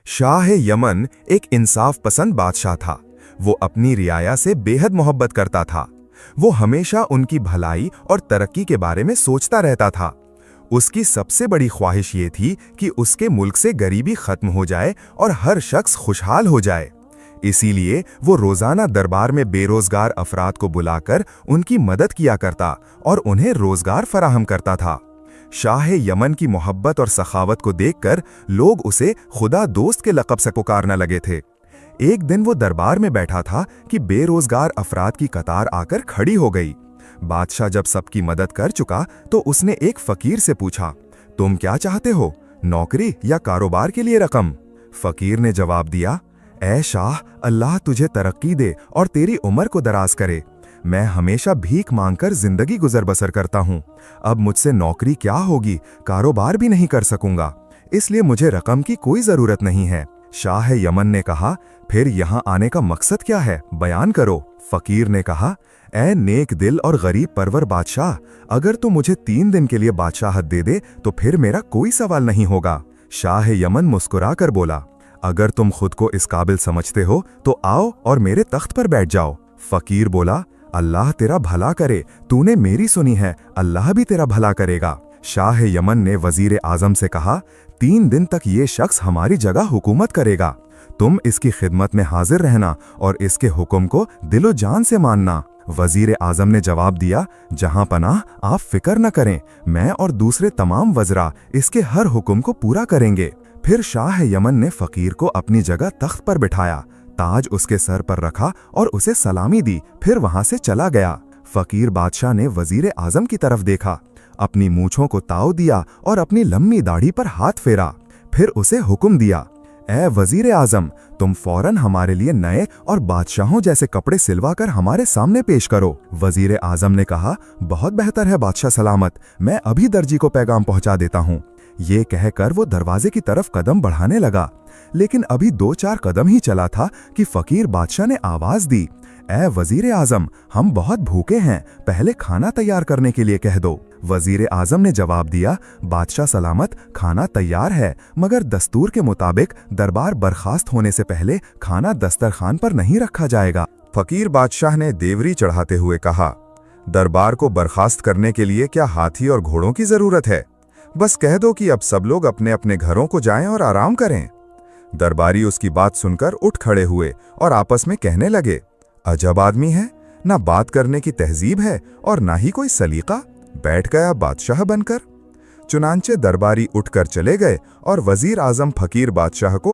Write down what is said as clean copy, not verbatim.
Shah Yemen एक इंसाफ पसंद बादशाह था। वो अपनी रियाया से बेहद मोहब्बत करता था। वो हमेशा उनकी भलाई और तरक्की के बारे में सोचता रहता था। उसकी सबसे बड़ी ख्वाहिश ये थी कि उसके मुल्क से गरीबी खत्म हो जाए और हर शख्स खुशहाल हो जाए। इसीलिए वो रोजाना दरबार में बेरोजगार अफराद को बुलाकर उनकी मदद किया करता और उन्हें रोजगार फराहम करता था। शाह यमन की मोहब्बत और सखावत को देखकर लोग उसे खुदा दोस्त के लक़ब से पुकारने लगे थे। एक दिन वो दरबार में बैठा था कि बेरोजगार अफराद की कतार आकर खड़ी हो गई। बादशाह जब सबकी मदद कर चुका तो उसने एक फकीर से पूछा, तुम क्या चाहते हो, नौकरी या कारोबार के लिए रकम? फकीर ने जवाब दिया, ऐ शाह, अल्लाह तुझे तरक्की दे और तेरी उम्र को दराज करे। मैं हमेशा भीख मांगकर जिंदगी गुजर बसर करता हूँ। अब मुझसे नौकरी क्या होगी, कारोबार भी नहीं कर सकूंगा, इसलिए मुझे रकम की कोई जरूरत नहीं है। शाह यमन ने कहा, फिर यहाँ आने का मकसद क्या है, बयान करो। फकीर ने कहा, ऐ नेक दिल और गरीब परवर बादशाह, अगर तू मुझे 3 दिन के लिए बादशाहत दे दे तो फिर मेरा कोई सवाल नहीं होगा। शाह यमन मुस्कुरा कर बोला, अगर तुम खुद को इस काबिल समझते हो तो आओ और मेरे तख्त पर बैठ जाओ। फकीर बोला, अल्लाह तेरा भला करे, तूने मेरी सुनी है, अल्लाह भी तेरा भला करेगा। शाह यमन ने वजीर आजम से कहा, 3 दिन तक ये शख्स हमारी जगह हुकूमत करेगा। तुम इसकी खिदमत में हाजिर रहना और इसके हुक्म को दिलो जान से मानना। वजीर आजम ने जवाब दिया, जहां पनाह, आप फिक्र न करें, मैं और दूसरे तमाम वज़रा इसके हर हुक्म को पूरा करेंगे। फिर शाह यमन ने फकीर को अपनी जगह तख्त पर बिठाया, ताज उसके सर पर रखा और उसे सलामी दी, फिर वहां से चला गया। फकीर बादशाह ने वजीर आजम की तरफ देखा, अपनी मूंछों को ताव दिया और अपनी लंबी दाढ़ी पर हाथ फेरा। फिर उसे हुक्म दिया, ऐ वजीर आजम, तुम फौरन हमारे लिए नए और बादशाहों जैसे कपड़े सिलवाकर हमारे सामने पेश करो। वजीर आजम ने कहा, बहुत बेहतर है बादशाह सलामत, मैं अभी दर्जी को पैगाम पहुंचा देता हूँ। ये कहकर वो दरवाजे की तरफ कदम बढ़ाने लगा, लेकिन अभी 2-4 कदम ही चला था कि फकीर बादशाह ने आवाज दी, ऐ वजीर आजम, हम बहुत भूखे हैं, पहले खाना तैयार करने के लिए कह दो। वजीर आजम ने जवाब दिया, बादशाह सलामत, खाना तैयार है, मगर दस्तूर के मुताबिक दरबार बर्खास्त होने से पहले खाना दस्तरखान पर नहीं रखा जाएगा। फकीर बादशाह ने देवरी चढ़ाते हुए कहा, दरबार को बर्खास्त करने के लिए क्या हाथी और घोड़ों की जरूरत है? बस कह दो कि अब सब लोग अपने अपने घरों को जाएं और आराम करें। दरबारी उसकी बात सुनकर उठ खड़े हुए और आपस में कहने लगे, अजब आदमी है, ना बात करने की तहजीब है और ना ही कोई सलीका, बैठ गया बादशाह बनकर। चुनांचे दरबारी उठकर चले गए और वजीर आजम फकीर बादशाह को